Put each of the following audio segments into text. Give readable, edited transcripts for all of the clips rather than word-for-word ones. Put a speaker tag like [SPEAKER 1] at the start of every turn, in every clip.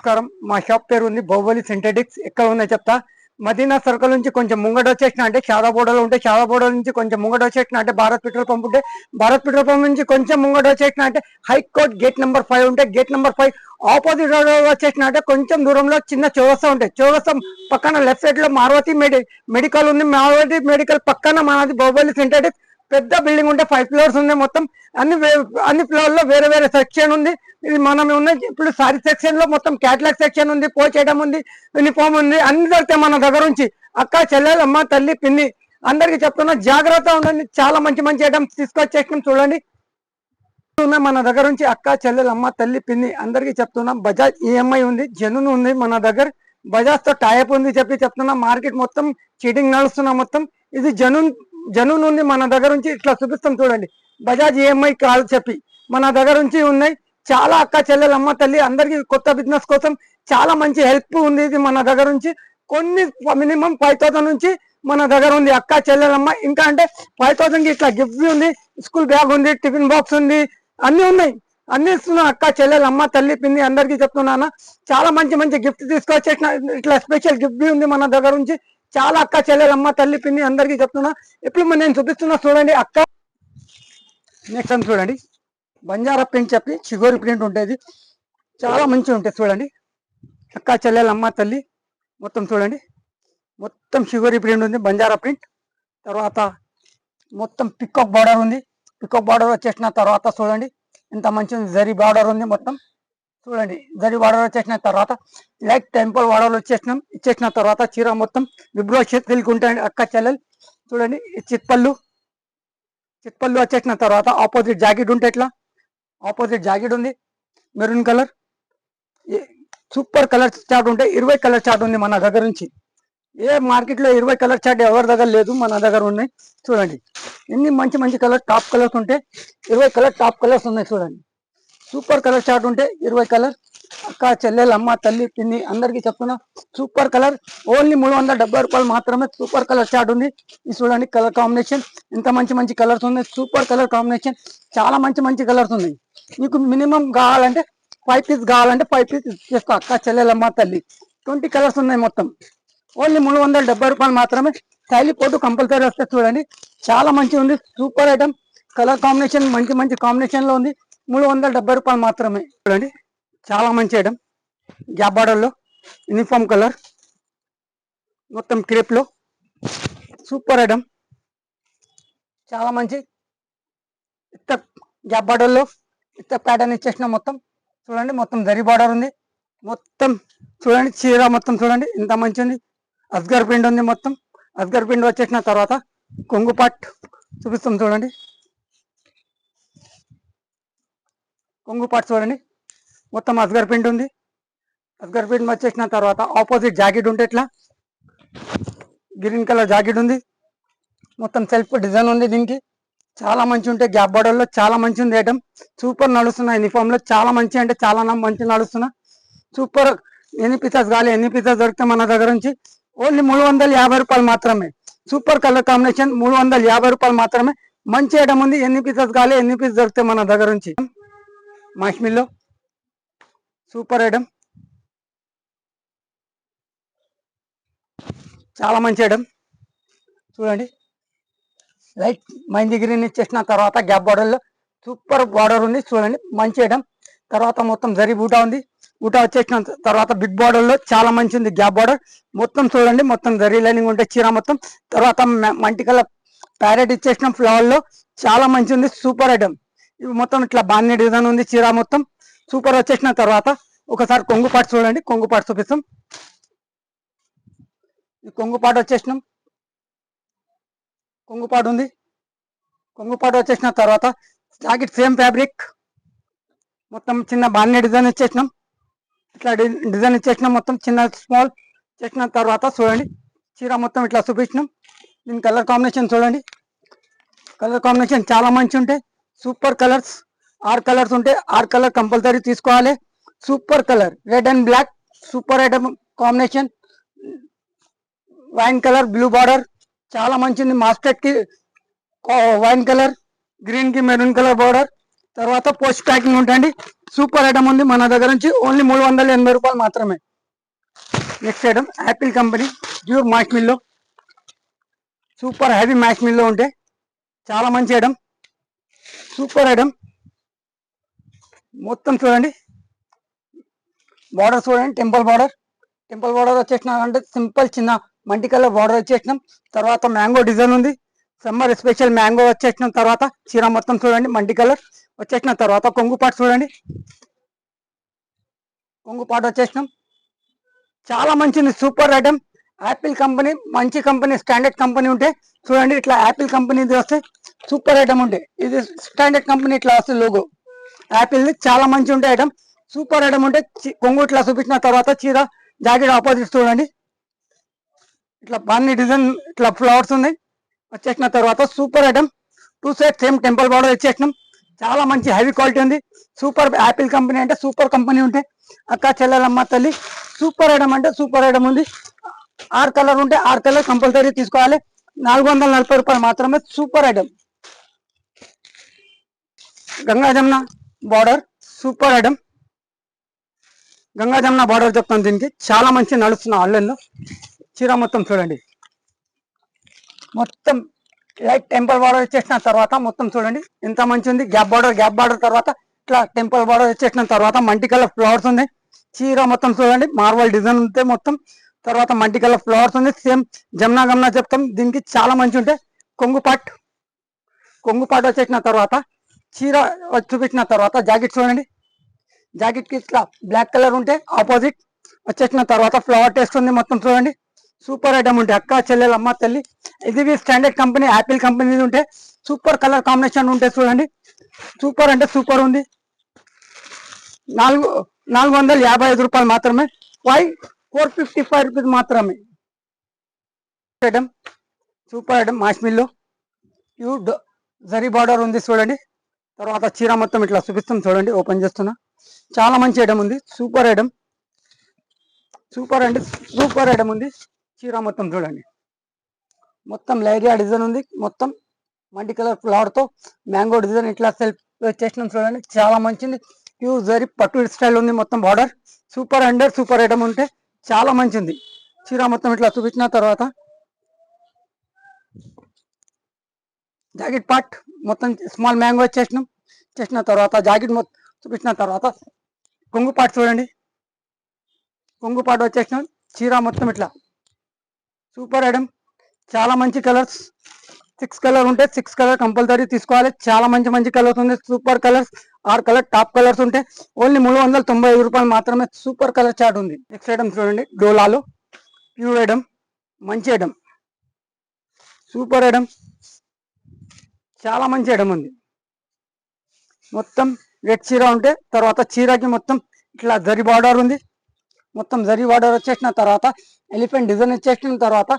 [SPEAKER 1] నమస్కారం. మా షాప్ పేరు ఉంది బాహుబలి సింథెటిక్స్. ఎక్కడ ఉందో చెప్తా. మదీనా సర్కిల్ నుంచి కొంచెం ముంగట వచ్చేసిన అంటే షాదాబోడలో ఉంటే షాదాబోడ నుంచి కొంచెం ముంగట వచ్చేసిన అంటే భారత్ పెట్రోల్ పంప్ ఉంటే భారత్ పెట్రోల్ పంప్ నుంచి కొంచెం ముంగట వచ్చేసిన అంటే హైకోర్ట్ గేట్ నెంబర్ 5 ఉంటే గేట్ నెంబర్ 5 ఆపోజిట్ రోడ్ వచ్చేసిన అంటే కొంచెం దూరంలో చిన్న చౌరస్తా ఉంటాయి. చౌరస్తా పక్కన లెఫ్ట్ సైడ్ లో మారుతి మెడికల్ ఉంది. మారుతి మెడికల్ పక్కన మనది బాహుబలి సింథెటిక్స్ పెద్ద బిల్డింగ్ ఉంటే 5 ఫ్లోర్స్ ఉంది. మొత్తం అన్ని ఫ్లోర్ లో వేరే వేరే సెక్షన్ ఉంది. ఇది మనం ఉన్న ఇప్పుడు సారీ సెక్షన్ లో మొత్తం క్యాటలాగ్ సెక్షన్ ఉంది, పోచ్ ఐటమ్ ఉంది, యూనిఫామ్ ఉంది, అన్ని దొరికితే మన దగ్గర నుంచి. అక్క చెల్లెలు అమ్మ తల్లి పిన్ని అందరికి చెప్తున్నా జాగ్రత్త ఉండండి. చాలా మంచి మంచి ఐటమ్స్ తీసుకొచ్చేసినాం చూడండి. మన దగ్గర నుంచి అక్క చెల్లెలు అమ్మ తల్లి పిన్ని అందరికి చెప్తున్నాం. బజాజ్ ఈఎంఐ ఉంది, జెన్యూన్ ఉంది మన దగ్గర. బజాజ్ తో టైప్ ఉంది చెప్తున్నా. మార్కెట్ మొత్తం చీటింగ్ నడుస్తున్నా మొత్తం. ఇది జెన్యూన్ ఉంది మన దగ్గర నుంచి. ఇట్లా చూపిస్తాం చూడండి. బజాజ్ ఈఎంఐ కాల్ చెప్పి మన దగ్గర నుంచి ఉన్నాయి. చాలా అక్క చెల్లెలు అమ్మ తల్లి అందరికి కొత్త బిజినెస్ కోసం చాలా మంచి హెల్ప్ ఉంది. ఇది మన దగ్గర నుంచి కొన్ని మినిమం 5,000 నుంచి మన దగ్గర ఉంది అక్క చెల్లెలమ్మ. ఇంకా అంటే 5,000 కి ఇట్లా గిఫ్ట్ ఉంది, స్కూల్ బ్యాగ్ ఉంది, టిఫిన్ బాక్స్ ఉంది, అన్ని ఉన్నాయి. అన్ని ఇస్తున్నా అక్క చెల్లెలు అమ్మ తల్లి పిన్ని అందరికి చెప్తున్నాను. చాలా మంచి మంచి గిఫ్ట్ తీసుకొచ్చేసిన ఇట్లా స్పెషల్ గిఫ్ట్ ఉంది మన దగ్గర నుంచి. చాలా అక్క చెల్లెలు అమ్మ తల్లి పిన్ని అందరికి చెప్తున్నా. ఇప్పుడు నేను చూపిస్తున్నా చూడండి. అక్క నెక్స్ట్ చూడండి. బంజారా ప్రింట్ చెప్పి షిగోరి ప్రింట్ ఉంటుంది. చాలా మంచిగా ఉంటుంది చూడండి. అక్క చెల్లెలు అమ్మ తల్లి మొత్తం చూడండి. మొత్తం షిగోరి ప్రింట్ ఉంది, బంజారా ప్రింట్. తర్వాత మొత్తం పికాక్ బార్డర్ ఉంది. పికాక్ బార్డర్ వచ్చేసిన తర్వాత చూడండి ఎంత మంచి జరీ బార్డర్ ఉంది మొత్తం చూడండి. జరీ బార్డర్ వచ్చేసిన తర్వాత లైట్ టెంపుల్ బార్డర్ ఇచ్చేసిన తర్వాత చీర మొత్తం విబ్రో సిల్క్ ఉంటాయండి అక్క చెల్లెలు చూడండి. చిత్పల్లు వచ్చేసిన తర్వాత ఆపోజిట్ జాకెట్ ఉంటే ఇట్లా ఆపోజిట్ జాకెట్ ఉంది, maroon colour. Super colour chart ఉంటే 20 కలర్ చార్ట్ ఉంది మన దగ్గర నుంచి. ఏ మార్కెట్ లో 20 కలర్ చార్ట్ ఎవరి దగ్గర లేదు, మన దగ్గర ఉన్నాయి చూడండి. ఎన్ని మంచి మంచి కలర్ టాప్ కలర్స్ ఉంటే 20 కలర్ టాప్ కలర్స్ ఉన్నాయి చూడండి. సూపర్ కలర్ చార్ట్ ఉంటే 20 కలర్. అక్క చెల్లెలు అమ్మ తల్లి పిన్ని అందరికి చెప్తున్నా. సూపర్ కలర్ ఓన్లీ 370 రూపాయలు మాత్రమే. సూపర్ కలర్ చార్ట్ ఉంది. ఇది చూడండి కలర్ కాంబినేషన్ ఎంత మంచి మంచి కలర్స్ ఉన్నాయి. సూపర్ కలర్ కాంబినేషన్ చాలా మంచి మంచి కలర్స్ ఉన్నాయి. మీకు మినిమం కావాలంటే 5 పీస్ కావాలంటే 5 పీస్ ఇచ్చేస్తా అక్క చెల్లెలమ్మ తల్లి. 20 కలర్స్ ఉన్నాయి మొత్తం. ఓన్లీ 370 రూపాయలు మాత్రమే. స్టైల్ పోటు కంపల్సరీ వస్తే చూడండి. చాలా మంచిగా ఉంది. సూపర్ ఐటమ్ కలర్ కాంబినేషన్ మంచి మంచి కాంబినేషన్ లో ఉంది. 370 రూపాయలు మాత్రమే చూడండి. చాలా మంచి ఐటమ్ గ్యాప్ బార్డర్ లో యూనిఫామ్ కలర్ మొత్తం క్రేప్ లో సూపర్ ఐటమ్ చాలా మంచి గ్యాప్ బార్డర్ లో ప్యాటర్న్ ఇచ్చేసిన మొత్తం చూడండి. మొత్తం జరీ బార్డర్ ఉంది మొత్తం చూడండి. చీర మొత్తం చూడండి ఎంత మంచి ఉంది. అస్గర్ పిండి ఉంది మొత్తం. అస్గర్ పిండి వచ్చేసిన తర్వాత కొంగు పాట్ చూపిస్తాం చూడండి. కొంగు పాట్ చూడండి మొత్తం అస్గర్ పిండి ఉంది. అస్గర్ పిండి వచ్చేసిన తర్వాత ఆపోజిట్ జాకెట్ ఉంటే ఇట్లా గ్రీన్ కలర్ జాకెట్ ఉంది. మొత్తం సెల్ఫ్ డిజైన్ ఉంది దీనికి. చాలా మంచి ఉంటాయి. గ్యాప్ బార్డర్ లో చాలా మంచి ఉంది ఐటమ్. సూపర్ నడుస్తున్నా యూనిఫామ్ లో చాలా మంచి అంటే చాలా మంచి నడుస్తున్నా. సూపర్ ఎన్ని పీసెస్ కావాలి ఎన్ని పీసెస్ దొరికితే మన దగ్గర నుంచి ఓన్లీ 350 రూపాయలు మాత్రమే. సూపర్ కలర్ కాంబినేషన్ 350 రూపాయలు మాత్రమే. మంచి ఐటమ్ ఉంది. ఎన్ని పీసెస్ కావాలి ఎన్ని పీసెస్ దొరికితే మన దగ్గర నుంచి. మాష్మిల్లో సూపర్ ఐటమ్ చాలా మంచి ఐటమ్ చూడండి. లైట్ మైంది గ్రీన్ ఇచ్చేసిన తర్వాత గ్యాప్ బార్డర్ లో సూపర్ బార్డర్ ఉంది చూడండి. మంచి ఐటమ్. తర్వాత మొత్తం జరీ బూటా ఉంది. బూటా వచ్చేసిన తర్వాత బిగ్ బార్డర్ లో చాలా మంచి ఉంది. గ్యాప్ బార్డర్ మొత్తం చూడండి. మొత్తం జరీ లైనింగ్ ఉంటే చీర మొత్తం. తర్వాత మంటి కలర్ ప్యారెట్ ఇచ్చేసిన ఫ్లవర్ లో చాలా మంచి ఉంది. Super item. ఇవి మొత్తం ఇట్లా బాన్ని డిజైన్ ఉంది చీర మొత్తం. సూపర్ వచ్చేసిన తర్వాత ఒకసారి కొంగు పాటు చూడండి. కొంగు పాటు చూపిస్తాం. ఈ కొంగు పాటు వచ్చేసినాం. కొంగుపాటు ఉంది. కొంగుపాటు వచ్చేసిన తర్వాత జాకెట్ సేమ్ ఫ్యాబ్రిక్ మొత్తం చిన్న బాన్ని డిజైన్ ఇచ్చేసినాం. ఇట్లా డిజైన్ ఇచ్చేసినాం మొత్తం చిన్న స్మాల్ చేసిన తర్వాత చూడండి. చీర మొత్తం ఇట్లా చూపించినాం. దీని కలర్ కాంబినేషన్ చూడండి. కలర్ కాంబినేషన్ చాలా మంచి ఉంటాయి. సూపర్ కలర్స్ 6 కలర్స్ ఉంటాయి. 6 కలర్ కంపల్సరీ తీసుకోవాలి. Super colour red and black super item combination. Wine colour blue border చాలా మంచిది. మాస్టర్డ్ కి వైన్ కలర్, గ్రీన్ కి మెరూన్ కలర్ బార్డర్ తర్వాత పోస్ట్ ప్యాకింగ్ ఉంటుంది. సూపర్ ఐటమ్ ఉంది మన దగ్గర నుంచి. ఓన్లీ 380 రూపాయలు మాత్రమే. Next item Apple company pure మ్యాష్ మిల్లో. సూపర్ హెవీ మ్యాష్ మిల్లో ఉంటే చాలా మంచి ఐటమ్. Super item. మొత్తం చూడండి, బార్డర్ చూడండి, టెంపుల్ బార్డర్ వచ్చేసినాం అంటే సింపుల్ చిన్న మల్టీ కలర్ బార్డర్ వచ్చేసినాం. తర్వాత మ్యాంగో డిజైన్ ఉంది, సమ్మర్ స్పెషల్ మ్యాంగో వచ్చేసినాం. తర్వాత చీర మొత్తం చూడండి మల్టీ కలర్ వచ్చేసిన తర్వాత కొంగు పాటు చూడండి, కొంగు పాటు వచ్చేసినాం. చాలా మంచిది, సూపర్ ఐటమ్. యాపిల్ కంపెనీ మంచి కంపెనీ, స్టాండర్డ్ కంపెనీ ఉంటే చూడండి. ఇట్లా యాపిల్ కంపెనీది వస్తే సూపర్ ఐటమ్ ఉంటే, ఇది స్టాండర్డ్ కంపెనీ ఇట్లా వస్తుంది లోగో యాపిల్ది. చాలా మంచి ఉంటాయి ఐటమ్, సూపర్ ఐటమ్ ఉంటే. కొంగు ఇట్లా చూపించిన తర్వాత చీర జాకెట్ ఆపోజిట్ చూడండి, ఇట్లా బాన్ని డిజైన్ ఇట్లా ఫ్లవర్స్ ఉన్నాయి వచ్చేసిన తర్వాత super item. 2 side same temple border వచ్చేసినాం. చాలా మంచి హెవీ క్వాలిటీ ఉంది. సూపర్ యాపిల్ కంపెనీ అంటే సూపర్ కంపెనీ ఉంటే అక్క చెల్లెలమ్మ తల్లి సూపర్ ఐటమ్ అంటే సూపర్ ఐటమ్ ఉంది. 6 కలర్ ఉంటే 6 కలర్ కంపల్సరీ తీసుకోవాలి. 440 రూపాయలు మాత్రమే. Super item. Ganga Jamuna border super item. Ganga Jamuna border చెప్తాను, దీనికి చాలా మంచి నడుస్తున్న ఆన్లైన్లో. చీర మొత్తం చూడండి, మొత్తం లైట్ టెంపుల్ బార్డర్ వచ్చేసిన తర్వాత మొత్తం చూడండి ఎంత మంచి ఉంది. గ్యాప్ బార్డర్ తర్వాత ఇట్లా టెంపుల్ బార్డర్ వచ్చేసిన తర్వాత మల్టీ కలర్ ఫ్లవర్స్ ఉంది. చీర మొత్తం చూడండి, మార్వల్ డిజైన్ ఉంటే మొత్తం. తర్వాత మల్టీ కలర్ ఫ్లవర్స్ ఉంది, సేమ్ గమనా చెప్తాం. దీనికి చాలా మంచి ఉంటే కొంగు పాటు వచ్చేసిన తర్వాత చీర చూపించిన తర్వాత జాకెట్ చూడండి. జాకెట్ కి ఇట్లా బ్లాక్ కలర్ ఉంటే ఆపోజిట్ వచ్చేసిన తర్వాత ఫ్లవర్ టేస్ట్ ఉంది మొత్తం చూడండి. సూపర్ ఐటమ్ ఉంటే అక్క చెల్లెలు అమ్మ తల్లి, ఇది స్టాండర్డ్ కంపెనీ యాపిల్ కంపెనీ ఉంటే సూపర్ కలర్ కాంబినేషన్ ఉంటే చూడండి. సూపర్ అంటే సూపర్ ఉంది. 455 రూపాయలు మాత్రమే. 455 రూపీస్ మాత్రమే. ఐటమ్ సూపర్ ఐటమ్ మాష్ మిల్లో జరీ బార్డర్ ఉంది చూడండి. తర్వాత చీర మొత్తం ఇట్లా చూపిస్తాం చూడండి, ఓపెన్ చేస్తున్నా. చాలా మంచి ఐటమ్ ఉంది, సూపర్ ఐటమ్. సూపర్ అంటే సూపర్ ఐటమ్ ఉంది. చీర మొత్తం చూడండి, మొత్తం లైరియా డిజైన్ ఉంది. మొత్తం మల్టీ కలర్ ఫ్లవర్ తో మ్యాంగో డిజైన్ ఇట్లా సెల్ఫ్ చేసినాం చూడండి. చాలా మంచిది, ప్యూర్ జరీ పట్టు స్టైల్ ఉంది మొత్తం border. Super under super item ఉంటే చాలా మంచిది. చీర మొత్తం ఇట్లా చూపించిన తర్వాత జాకెట్ పార్ట్ మొత్తం స్మాల్ మ్యాంగో చేసిన తర్వాత జాకెట్ మొత్తం చూపించిన తర్వాత కొంగు పార్ట్ చూడండి, కొంగు పార్ట్ వచ్చేసిన చీర మొత్తం ఇట్లా సూపర్ ఐటమ్. చాలా మంచి కలర్స్, 6 కలర్ ఉంటే 6 కలర్ కంపల్సరీ తీసుకోవాలి. చాలా మంచి కలర్స్ ఉంది, super colours. 6 colour top colours ఉంటే ఓన్లీ 395 రూపాయలు మాత్రమే. సూపర్ కలర్ చార్ట్ ఉంది. నెక్స్ట్ ఐటమ్ చూడండి, డోలాలో ప్యూర్ ఐటమ్, మంచి ఐటమ్, సూపర్ ఐటమ్. చాలా మంచి ఐటమ్ ఉంది. మొత్తం రెడ్ చీర ఉంటే తర్వాత చీరకి మొత్తం ఇట్లా జరీ బార్డర్ ఉంది. మొత్తం జరీ బార్డర్ వచ్చేసిన తర్వాత ఎలిఫెంట్ డిజైన్ వచ్చేసిన తర్వాత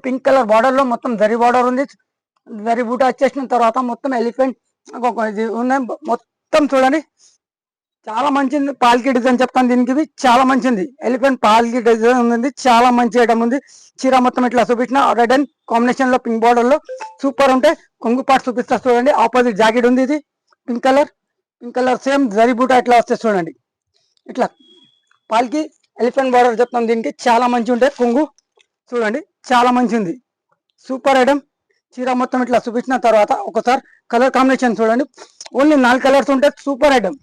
[SPEAKER 1] పింక్ కలర్ బార్డర్ లో మొత్తం జరీ బార్డర్ ఉంది. జరీ బూట వచ్చేసిన తర్వాత మొత్తం ఎలిఫెంట్ ఉన్నాయి మొత్తం చూడండి. చాలా మంచిది. పాల్కి డిజైన్ చెప్తాను దీనికి, చాలా మంచిది. ఎలిఫెంట్ పాల్కి డిజైన్ ఉంది, చాలా మంచి ఐటమ్ ఉంది. చీర మొత్తం ఇట్లా చూపించిన రెడ్ అండ్ కాంబినేషన్ లో పింక్ బార్డర్ లో సూపర్ ఉంటే కొంగు పాటు చూపిస్తా చూడండి. ఆపోజిట్ జాకెట్ ఉంది, ఇది పింక్ కలర్ సేమ్ జరీ బూట ఇట్లా వస్తే చూడండి. ఇట్లా పాల్కి ఎలిఫెంట్ బార్డర్ చెప్తాం దీనికి, చాలా మంచి ఉంటాయి. కొంగు చూడండి, చాలా మంచి ఉంది, సూపర్ ఐటమ్. చీర మొత్తం ఇట్లా చూపించిన తర్వాత ఒకసారి కలర్ కాంబినేషన్ చూడండి. ఓన్లీ 4 కలర్స్ ఉంటాయి, సూపర్ ఐటమ్,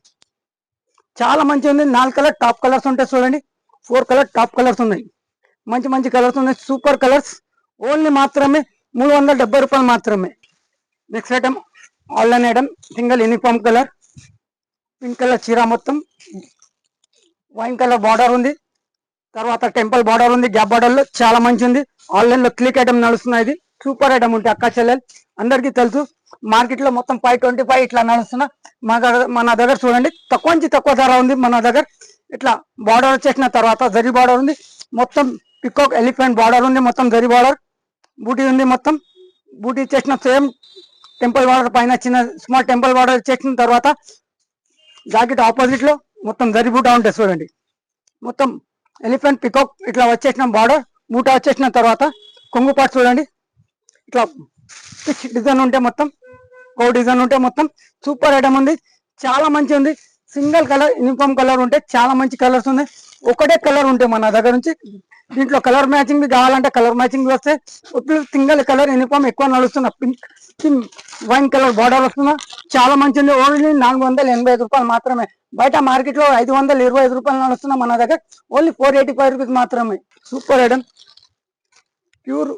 [SPEAKER 1] చాలా మంచి ఉంది. 4 కలర్ టాప్ కలర్స్ ఉంటాయి చూడండి. 4 కలర్ టాప్ కలర్స్ ఉన్నాయి, మంచి కలర్స్ ఉన్నాయి, సూపర్ కలర్స్. ఓన్లీ మాత్రమే 370 రూపాయలు మాత్రమే. Next item online item, single uniform colour pink colour చీర మొత్తం వైన్ కలర్ బార్డర్ ఉంది. తర్వాత టెంపుల్ బార్డర్ ఉంది, గ్యాప్ బార్డర్ లో చాలా మంచి ఉంది. ఆన్లైన్ లో క్లిక్ ఐటమ్ నడుస్తున్నాయి. ఇది సూపర్ ఐటమ్ ఉంటే అక్క చెల్లెలు అందరికీ తెలుసు. మార్కెట్ లో మొత్తం 525 ఇట్లా నడుస్తున్నా. మన దగ్గర చూడండి తక్కువ నుంచి తక్కువ ధర ఉంది మన దగ్గర. ఇట్లా బార్డర్ వచ్చేసిన తర్వాత జరీ బార్డర్ ఉంది, మొత్తం పికాక్ ఎలిఫెంట్ బార్డర్ ఉంది, మొత్తం జరీ బార్డర్ బూటీ ఉంది. మొత్తం బూటీ ఇచ్చేసిన సేమ్ టెంపుల్ బార్డర్ పైన చిన్న స్మాల్ టెంపుల్ బార్డర్ ఇచ్చేసిన తర్వాత జాకెట్ ఆపోజిట్ లో మొత్తం జరీ బూటా ఉంటాయి చూడండి. మొత్తం ఎలిఫెంట్ పికాక్ ఇట్లా వచ్చేసిన బార్డర్ బూటా వచ్చేసిన తర్వాత కొంగు పాటు చూడండి. ఇట్లా పిచ్ డిజైన్ ఉంటే మొత్తం కో డిజైన్ ఉంటే మొత్తం సూపర్ ఐటమ్ ఉంది, చాలా మంచి ఉంది. సింగిల్ కలర్ యూనిఫామ్ కలర్ ఉంటే చాలా మంచి కలర్స్ ఉన్నాయి. ఒకటే కలర్ ఉంటే మన దగ్గర నుంచి దీంట్లో కలర్ మ్యాచింగ్ కావాలంటే కలర్ మ్యాచింగ్ వస్తే. ఇప్పుడు సింగిల్ కలర్ యూనిఫామ్ ఎక్కువ నడుస్తున్న పింక్ వైన్ కలర్ బార్డర్ వస్తున్నా చాలా మంచిది. ఓన్లీ 485 రూపాయలు మాత్రమే. బయట మార్కెట్ లో 525 రూపాయలు నడుస్తున్నా, మన దగ్గర ఓన్లీ 485 రూపీస్ మాత్రమే. Super item, pure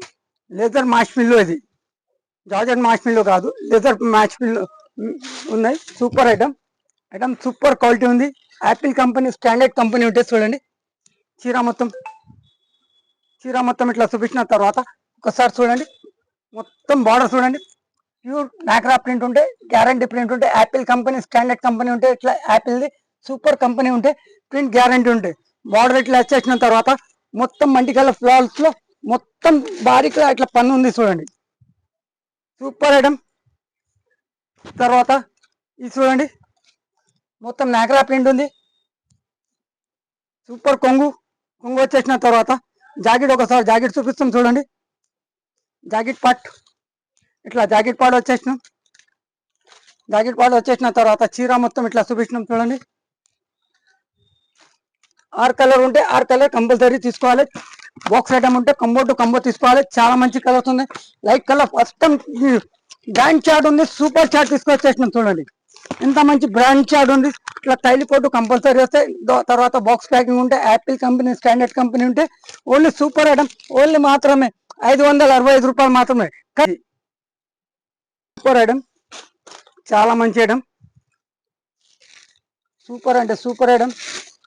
[SPEAKER 1] leather match mill, ఇది జార్జెట్ మ్యాచ్ మిల్లు కాదు, లెదర్ మ్యాచ్ మిల్లు ఉన్నాయి. Super item, item super quality ఉంది. యాపిల్ కంపెనీ స్టాండర్డ్ కంపెనీ ఉంటే చూడండి. చీర మొత్తం ఇట్లా చూపించిన తర్వాత ఒకసారి చూడండి. మొత్తం బార్డర్ చూడండి, ప్యూర్ నాకరా ప్రింట్ ఉంటే, గ్యారంటీ ప్రింట్ ఉంటే, యాపిల్ కంపెనీ స్టాండర్డ్ కంపెనీ ఉంటే, ఇట్లా యాపిల్ది సూపర్ కంపెనీ ఉంటే ప్రింట్ గ్యారంటీ ఉంటే. బార్డర్ ఇట్లా వచ్చేసిన తర్వాత మొత్తం మల్టీ కలర్ ఫ్లవర్స్ లో మొత్తం బారీగా ఇట్లా పన్ను ఉంది చూడండి. Super item. తర్వాత ఇది చూడండి, మొత్తం నాకరా ప్రింట్ ఉంది. సూపర్ కొంగు వచ్చేసిన తర్వాత జాకెట్, ఒకసారి జాకెట్ చూపిస్తాం చూడండి. జాకెట్ పార్ట్ ఇట్లా జాకెట్ పార్ట్ వచ్చేసిన తర్వాత చీర మొత్తం ఇట్లా చూపించినాం చూడండి. 6 కలర్ ఉంటే 6 కలర్ కంపల్సరీ తీసుకోవాలి. బాక్స్ ఐటమ్ ఉంటే కంబో టు కంబో తీసుకోవాలి. చాలా మంచి కలర్స్ ఉన్నాయి. Light colour first time brand chart ఉంది, సూపర్ చార్ట్ తీసుకొచ్చేసినాం చూడండి. ఇంత మంచి బ్రాండ్ చార్ట్ ఉంది. ఇట్లా తైలిపోటు కంపల్సరీ వస్తే. తర్వాత బాక్స్ ప్యాకింగ్ ఉంటే, యాపిల్ కంపెనీ స్టాండర్డ్ కంపెనీ ఉంటే ఓన్లీ సూపర్ ఐటమ్, ఓన్లీ మాత్రమే 565 రూపాయలు మాత్రమే. సూపర్ ఐటమ్, చాలా మంచి ఐటమ్, సూపర్ అంటే సూపర్ ఐటమ్.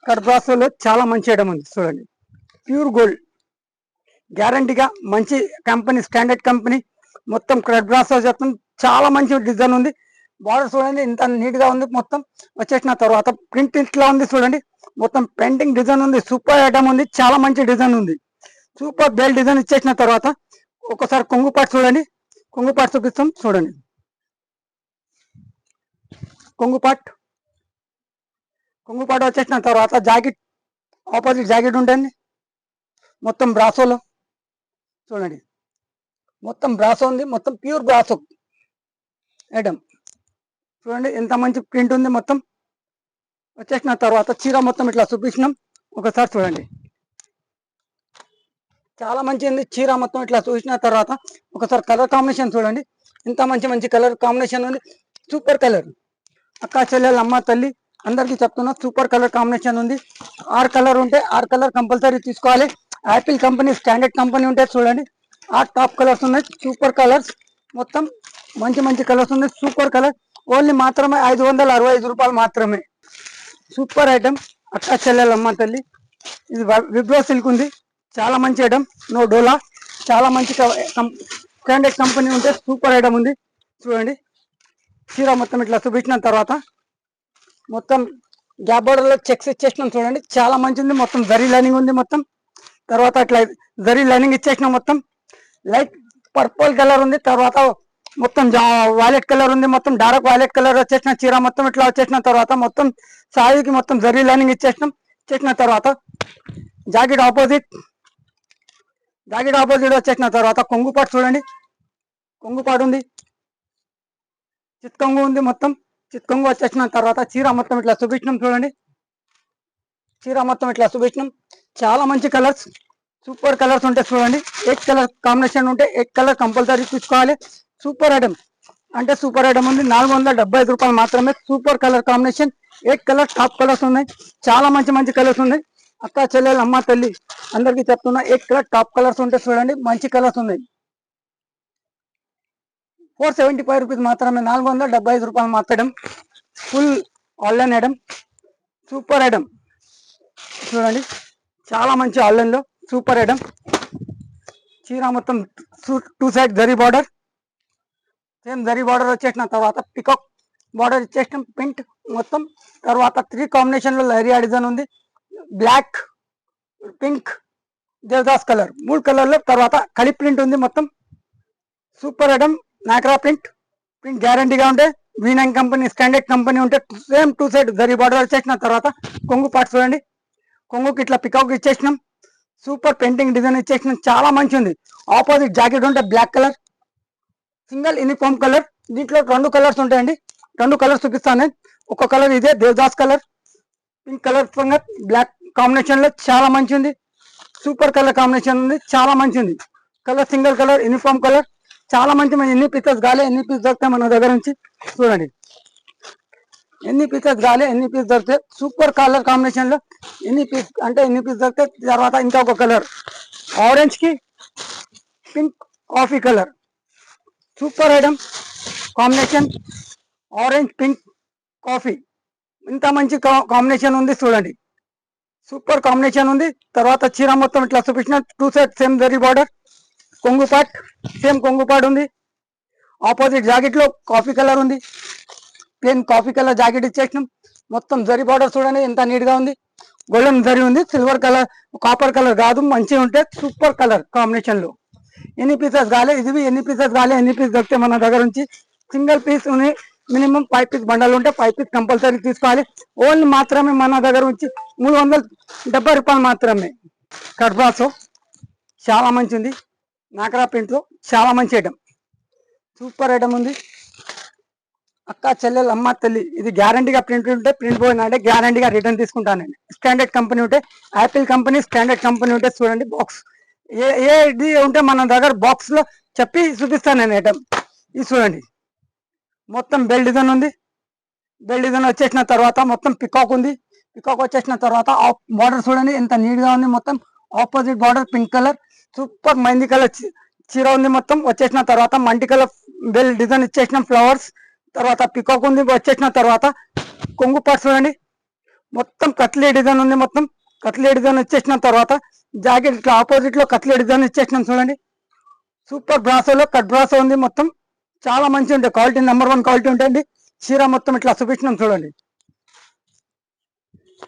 [SPEAKER 1] కర్బ్రాసోలో చాలా మంచి ఐటమ్ ఉంది చూడండి. ప్యూర్ గోల్డ్ గ్యారంటీగా మంచి కంపెనీ, స్టాండర్డ్ కంపెనీ. మొత్తం కర్బ్రాసో చెప్తాం, చాలా మంచి డిజైన్ ఉంది. బార్డర్ చూడండి ఇంత నీట్ గా ఉంది. మొత్తం వచ్చేసిన తర్వాత ప్రింట్ ఇట్లా ఉంది చూడండి. మొత్తం పెయింటింగ్ డిజైన్ ఉంది. సూపర్ ఐటమ్ ఉంది, చాలా మంచి డిజైన్ ఉంది. సూపర్ బెల్ డిజైన్ ఇచ్చేసిన తర్వాత ఒకసారి కొంగు పాటు చూడండి. కొంగు పాటు చూపిస్తాం చూడండి. కొంగు పాటు వచ్చేసిన తర్వాత జాకెట్, ఆపోజిట్ జాకెట్ ఉంటుంది. మొత్తం బ్రాసోలో చూడండి, మొత్తం బ్రాసో ఉంది. మొత్తం ప్యూర్ బ్రాసో ఐటమ్ చూడండి. ఎంత మంచి ప్రింట్ ఉంది. మొత్తం వచ్చేసిన తర్వాత చీర మొత్తం ఇట్లా చూపించినాం, ఒకసారి చూడండి. చాలా మంచి ఉంది. చీర మొత్తం ఇట్లా చూసిన తర్వాత ఒకసారి కలర్ కాంబినేషన్ చూడండి. ఇంత మంచి కలర్ కాంబినేషన్ ఉంది. సూపర్ కలర్, అక్క చెల్లెలు అమ్మ తల్లి అందరికీ చెప్తున్నా, సూపర్ కలర్ కాంబినేషన్ ఉంది. 6 కలర్ ఉంటే 6 కలర్ కంపల్సరీ తీసుకోవాలి. యాపిల్ కంపెనీ స్టాండర్డ్ కంపెనీ ఉంటే చూడండి. 6 టాప్ కలర్స్ ఉన్నాయి. సూపర్ కలర్స్, మొత్తం మంచి కలర్స్ ఉన్నాయి. సూపర్ కలర్, ఓన్లీ మాత్రమే 565 రూపాయలు మాత్రమే. సూపర్ ఐటమ్, అక్క చెల్లెలు అమ్మ తల్లి. ఇది విబ్రో సిల్క్ ఉంది, చాలా మంచి ఐటమ్. నో డోలా, చాలా మంచి స్టాండర్డ్ కంపెనీ ఉంటే సూపర్ ఐటమ్ ఉంది చూడండి. చీర మొత్తం ఇట్లా చూపించిన తర్వాత మొత్తం గ్యాప్ బోర్డర్ లో చెక్స్ ఇచ్చేసినాం చూడండి. చాలా మంచి ఉంది. మొత్తం జరీ లైనింగ్ ఉంది. మొత్తం తర్వాత ఇట్లా జరీ లైనింగ్ ఇచ్చేసినాం. మొత్తం లైట్ పర్పుల్ కలర్ ఉంది. తర్వాత మొత్తం వైలెట్ కలర్ ఉంది. మొత్తం డార్క్ వైలెట్ కలర్ వచ్చేసిన చీర మొత్తం ఇట్లా వచ్చేసిన తర్వాత మొత్తం సారీకి మొత్తం జరీ లైనింగ్ ఇచ్చేసిన తర్వాత జాకెట్ ఆపోజిట్ వచ్చేసిన తర్వాత కొంగు పాటు చూడండి. కొంగు పాటు ఉంది, చిత్కొంగు ఉంది. మొత్తం చిత్కొంగు వచ్చేసిన తర్వాత చీర మొత్తం ఇట్లా చూపించినాం చూడండి. చీర మొత్తం ఇట్లా చూపించినాం. చాలా మంచి కలర్స్, సూపర్ కలర్స్ ఉంటాయి చూడండి. 8 కలర్ కాంబినేషన్ ఉంటే 8 కలర్ కంపల్సరీ తీసుకోవాలి. సూపర్ ఐటమ్ అంటే సూపర్ ఐటమ్ ఉంది. 475 రూపాయలు మాత్రమే. Super colour combination, 8 colour top colours ఉన్నాయి. చాలా మంచి కలర్స్ ఉన్నాయి. అక్క చెల్లెలు అమ్మ తల్లి అందరికీ చెప్తున్నా, 8 కలర్ టాప్ కలర్స్ ఉంటే చూడండి. మంచి కలర్స్ ఉన్నాయి. 475 రూపీస్ మాత్రమే. 475 రూపాయలు మాత్రం. Full online item, super item చూడండి. చాలా మంచి ఆన్లైన్ లో సూపర్ ఐటమ్. చీర మొత్తం 2 side zari border, same zari border వచ్చేసిన తర్వాత పికాక్ బార్డర్ ఇచ్చేసిన ప్రింట్ మొత్తం. తర్వాత 3 కాంబినేషన్ లో లైరియా డిజైన్ ఉంది. బ్లాక్, పింక్, దేవదాస్ కలర్, 3 కలర్లో. తర్వాత కలి ప్రింట్ ఉంది. మొత్తం సూపర్ ఐటమ్. నాకరా ప్రింట్ గ్యారంటీగా ఉంటే V9 కంపెనీ స్టాండర్డ్ కంపెనీ ఉంటే సేమ్ 2 సైడ్ జరీ బార్డర్ వచ్చేసిన తర్వాత కొంగు పార్ట్ చూడండి. కొంగుకి ఇట్లా పికాక్ ఇచ్చేసినాం. సూపర్ పెయింటింగ్ డిజైన్ ఇచ్చేసినాం. చాలా మంచి ఉంది. ఆపోజిట్ జాకెట్ ఉంటే black colour, single uniform colour దీంట్లో 2 కలర్స్ ఉంటాయండి. 2 కలర్స్ చూపిస్తాను నేను. ఒక కలర్ ఇదే Devdas colour, pink colour black combination లో చాలా మంచి ఉంది. సూపర్ కలర్ కాంబినేషన్ ఉంది, చాలా మంచి ఉంది. Colour single colour uniform colour, చాలా మంచి. ఎన్ని పీసెస్ కాలే, ఎన్ని పీస్ దొరుకుతాయి మన దగ్గర నుంచి చూడండి. ఎన్ని పీసెస్ కాలే, ఎన్ని పీస్ దొరుకుతాయి. సూపర్ కలర్ కాంబినేషన్ లో ఎన్ని పీస్ అంటే ఎన్ని పీస్ దొరుకుతాయి. తర్వాత ఇంకా ఒక కలర్ ఆరెంజ్ కి pink coffee colour, super item combination. Orange pink coffee, ఇంత మంచి కాంబినేషన్ ఉంది చూడండి. సూపర్ కాంబినేషన్ ఉంది. తర్వాత చీర మొత్తం ఇట్లా చూపించిన 2 సెట్ సేమ్ జరీ బార్డర్, కొంగు పాట్ సేమ్ కొంగు పాట్ ఉంది. ఆపోజిట్ జాకెట్ లో కాఫీ కలర్ ఉంది, ప్లేన్ కాఫీ కలర్ జాకెట్ ఇచ్చేసినాం. మొత్తం జరీ బార్డర్ చూడండి ఎంత నీట్ గా ఉంది. గోల్డెన్ జరీ ఉంది, సిల్వర్ కలర్ కాపర్ కలర్ కాదు, మంచిగా ఉంటే సూపర్ కలర్ కాంబినేషన్ లో. ఎన్ని పీసెస్ కాలే, ఇది ఎన్ని పీసెస్ కాలే, ఎన్ని పీస్ దొరికితే మన దగ్గర నుంచి సింగిల్ పీస్ ఉంది. మినిమం 5 పీస్ బండలు ఉంటే 5 పీస్ కంపల్సరీ తీసుకోవాలి. ఓన్లీ మాత్రమే మన దగ్గర నుంచి 370 రూపాయలు మాత్రమే. కడ్బ్రాసో చాలా మంచి ఉంది. నాకరా ప్రింట్ లో చాలా మంచి ఐటమ్, సూపర్ ఐటమ్ ఉంది. అక్క చెల్లెలు అమ్మ తల్లి, ఇది గ్యారంటీగా ప్రింట్ ఉంటే ప్రింట్ పోయిందంటే గ్యారంటీగా రిటర్న్ తీసుకుంటానండి. స్టాండర్డ్ కంపెనీ ఉంటే, యాపిల్ కంపెనీ స్టాండర్డ్ కంపెనీ ఉంటే చూడండి. బాక్స్ ఏది ఉంటే మన దగ్గర బాక్స్ లో చెప్పి చూపిస్తాను నేను ఐటమ్. ఇది చూడండి, మొత్తం బెల్ డిజైన్ ఉంది. బెల్ డిజైన్ వచ్చేసిన తర్వాత మొత్తం పికాక్ ఉంది. పికాక్ వచ్చేసిన తర్వాత బార్డర్ చూడండి ఎంత నీట్ గా ఉంది. మొత్తం opposite border pink colour, super mehndi colour చీర ఉంది. మొత్తం వచ్చేసిన తర్వాత మల్టీ కలర్ బెల్ డిజైన్ ఇచ్చేసిన ఫ్లవర్స్, తర్వాత పికాక్ ఉంది. వచ్చేసిన తర్వాత కొంగు పాట్ చూడండి, మొత్తం కట్లీ డిజైన్ ఉంది. మొత్తం కట్లీ డిజైన్ వచ్చేసిన తర్వాత జాకెట్ ఇట్లా ఆపోజిట్ లో కట్లీ డిజైన్ ఇచ్చేసినాం చూడండి. సూపర్ బ్రాసోలో కట్ బ్రాసో ఉంది. మొత్తం చాలా మంచి ఉంటాయి, క్వాలిటీ నెంబర్ 1 క్వాలిటీ ఉంటాయండి. చీర మొత్తం ఇట్లా చూపించినాం చూడండి.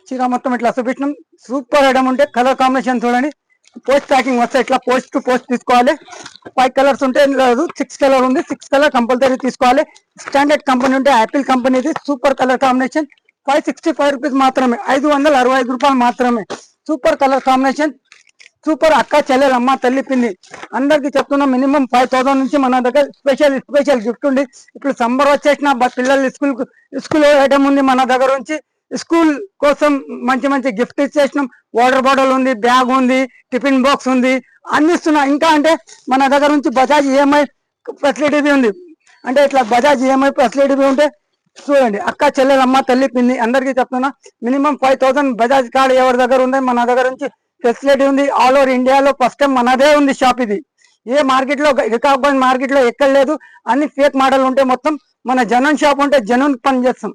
[SPEAKER 1] చీర మొత్తం ఇట్లా చూపించినాం. సూపర్ ఐటమ్ ఉంటే కలర్ కాంబినేషన్ చూడండి. పోస్ట్ ప్యాకింగ్ వస్తే ఇట్లా పోస్ట్ టు పోస్ట్ తీసుకోవాలి. 5 కలర్స్ ఉంటే లేదు, 6 కలర్ ఉంది. 6 కలర్ కంపల్సరీ తీసుకోవాలి. స్టాండర్డ్ కంపెనీ ఉంటే యాపిల్ కంపెనీది సూపర్ కలర్ కాంబినేషన్ 565 రూపీస్ మాత్రమే, 565 రూపాయలు మాత్రమే. సూపర్ కలర్ కాంబినేషన్, సూపర్ అక్క చెల్లెలు అమ్మ తల్లి పిన్ని అందరికి చెప్తున్నా. మినిమం 5000 నుంచి మన దగ్గర స్పెషల్ గిఫ్ట్ ఉంది. ఇప్పుడు సమ్మర్ వచ్చేసిన పిల్లలు స్కూల్ ఐటమ్ ఉంది మన దగ్గర నుంచి. స్కూల్ కోసం మంచి మంచి గిఫ్ట్ ఇచ్చేసినాం. వాటర్ బాటిల్ ఉంది, బ్యాగ్ ఉంది, టిఫిన్ బాక్స్ ఉంది, అన్ని ఇస్తున్నా. ఇంకా అంటే మన దగ్గర నుంచి బజాజ్ ఈఎంఐ ఫెసిలిటీ ఉంది. అంటే ఇట్లా బజాజ్ ఈఎంఐ ఫెసిలిటీ ఉంటే చూడండి. అక్క చెల్లెలమ్మ తల్లి పిన్ని అందరికీ చెప్తున్నా. మినిమం 5000 బజాజ్ కార్డు ఎవరి దగ్గర ఉంది మన దగ్గర నుంచి ఫెసిలిటీ ఉంది. ఆల్ ఓవర్ ఇండియాలో ఫస్ట్ టైం మనదే ఉంది షాప్. ఇది ఏ మార్కెట్ లో రికార్డ్ మార్కెట్ లో ఎక్కడ లేదు. అన్ని ఫేక్ మోడల్ ఉంటే మొత్తం మన జనన్ షాప్ ఉంటే జనన్ పని చేస్తాం.